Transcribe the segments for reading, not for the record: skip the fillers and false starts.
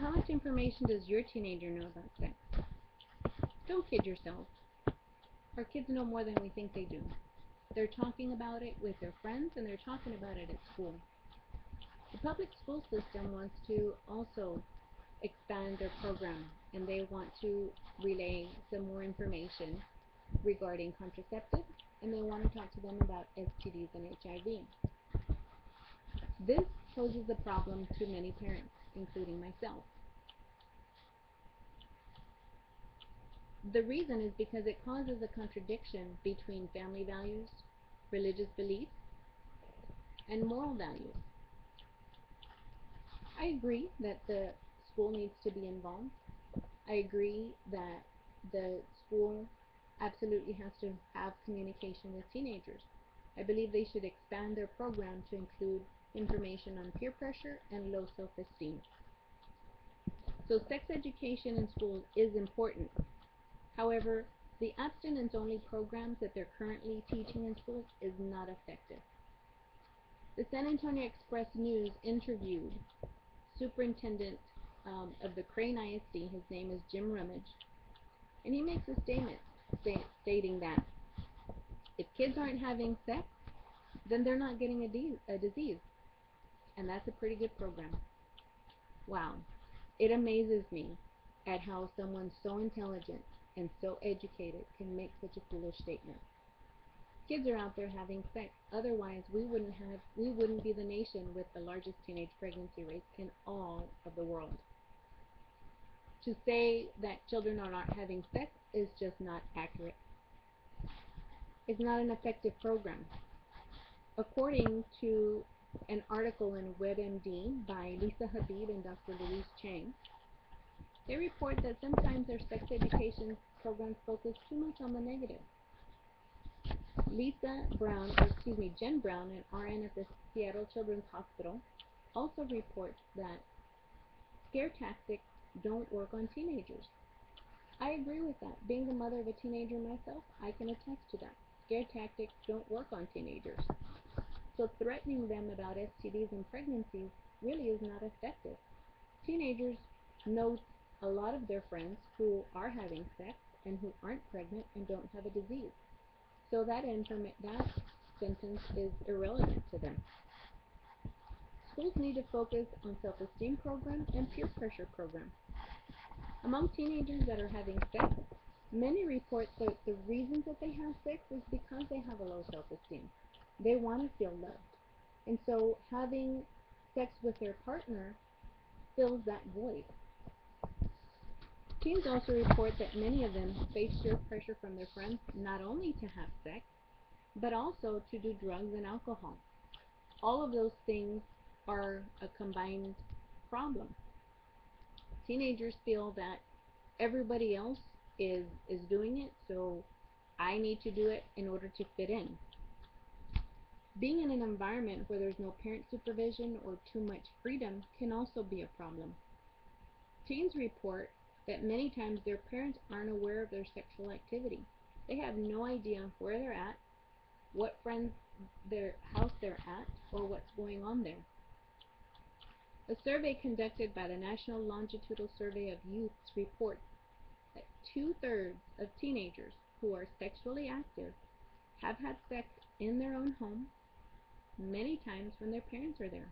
how much information does your teenager know about sex? Don't kid yourself. Our kids know more than we think they do. They're talking about it with their friends, and they're talking about it at school. The public school system wants to also expand their program, and they want to relay some more information regarding contraceptives, and they want to talk to them about STDs and HIV. This poses a problem to many parents, including myself. The reason is because it causes a contradiction between family values, religious beliefs, and moral values. I agree that the school needs to be involved. I agree that the school absolutely has to have communication with teenagers. I believe they should expand their program to include information on peer pressure and low self-esteem. So sex education in schools is important. However, the abstinence-only programs that they're currently teaching in schools is not effective. The San Antonio Express News interviewed superintendent of the Crane ISD. His name is Jim Rummage, and he makes a statement stating that if kids aren't having sex, then they're not getting a disease, and that's a pretty good program. Wow, it amazes me at how someone so intelligent and so educated can make such a foolish statement. Kids are out there having sex. Otherwise, we wouldn't be the nation with the largest teenage pregnancy rates in all of the world. To say that children are not having sex is just not accurate. It's not an effective program. According to an article in WebMD by Lisa Habib and Dr. Louise Chang, they report that sometimes their sex education programs focus too much on the negative. Jen Brown, an RN at the Seattle Children's Hospital, also reports that scare tactics don't work on teenagers. I agree with that. Being the mother of a teenager myself, I can attest to that. Scare tactics don't work on teenagers. So threatening them about STDs and pregnancies really is not effective. Teenagers know a lot of their friends who are having sex and who aren't pregnant and don't have a disease. So that sentence is irrelevant to them. Schools need to focus on self-esteem programs and peer pressure programs. Among teenagers that are having sex, many report that the reasons that they have sex is because they have a low self-esteem. They want to feel loved. And so having sex with their partner fills that void. Teens also report that many of them face peer pressure from their friends not only to have sex, but also to do drugs and alcohol. All of those things are a combined problem. Teenagers feel that everybody else is doing it, so I need to do it in order to fit in. Being in an environment where there's no parent supervision or too much freedom can also be a problem. Teens report that many times their parents aren't aware of their sexual activity. They have no idea where they're at, what friends, their house they're at, or what's going on there. A survey conducted by the National Longitudinal Survey of Youths reports that 2/3 of teenagers who are sexually active have had sex in their own home, many times when their parents are there,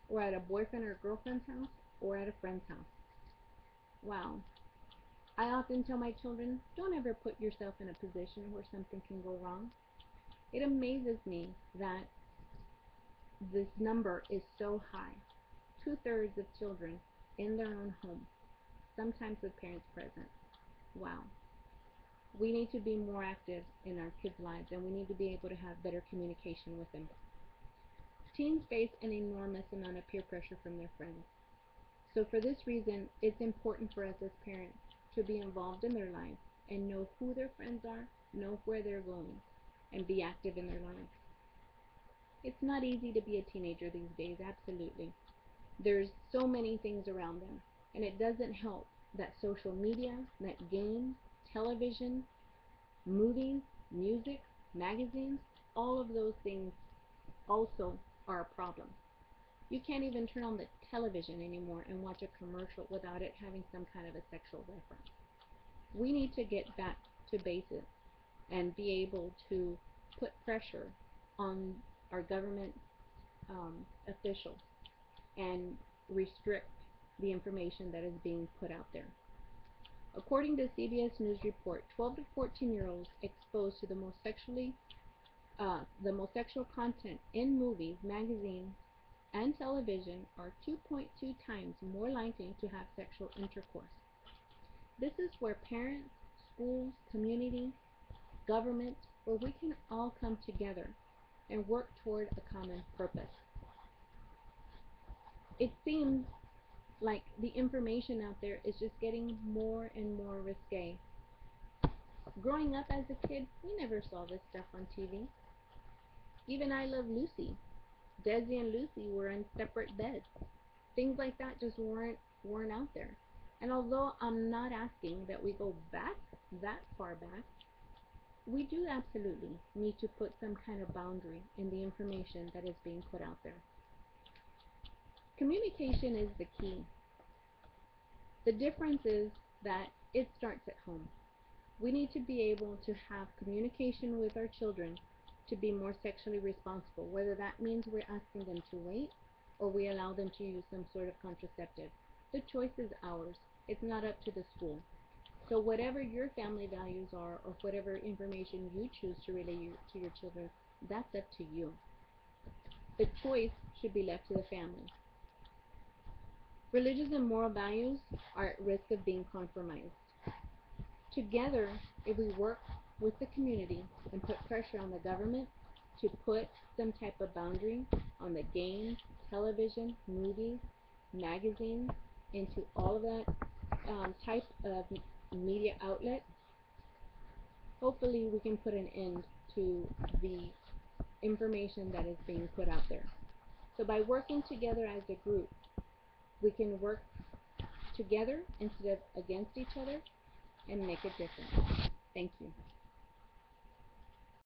or at a boyfriend or girlfriend's house, or at a friend's house. Wow. I often tell my children, don't ever put yourself in a position where something can go wrong. It amazes me that this number is so high. 2/3 of children in their own home, sometimes with parents present. Wow. We need to be more active in our kids' lives, and we need to be able to have better communication with them. Teens face an enormous amount of peer pressure from their friends. So for this reason, it's important for us as parents to be involved in their lives and know who their friends are, know where they're going, and be active in their lives. It's not easy to be a teenager these days, absolutely. There's so many things around them, and it doesn't help that social media, that games, television, movies, music, magazines, all of those things also are a problem. You can't even turn on the television anymore and watch a commercial without it having some kind of a sexual reference. We need to get back to basics and be able to put pressure on our government officials and restrict the information that is being put out there. According to CBS News report, 12 to 14-year-olds exposed to the most sexual content in movies, magazines, and television are 2.2 times more likely to have sexual intercourse. This is where parents, schools, community, government, where we can all come together and work toward a common purpose. It seems like the information out there is just getting more and more risque. Growing up as a kid, we never saw this stuff on TV. Even I Love Lucy, Desi and Lucy were in separate beds. Things like that just weren't out there. And although I'm not asking that we go back that far back, we do absolutely need to put some kind of boundary in the information that is being put out there. Communication is the key. The difference is that it starts at home. We need to be able to have communication with our children to be more sexually responsible, whether that means we're asking them to wait or we allow them to use some sort of contraceptive. The choice is ours. It's not up to the school. So whatever your family values are, or whatever information you choose to relay to your children, that's up to you. The choice should be left to the family. Religious and moral values are at risk of being compromised. Together, if we work with the community and put pressure on the government to put some type of boundary on the games, television, movies, magazines, into all of that type of media outlet, hopefully we can put an end to the information that is being put out there. So by working together as a group, we can work together instead of against each other and make a difference. Thank you.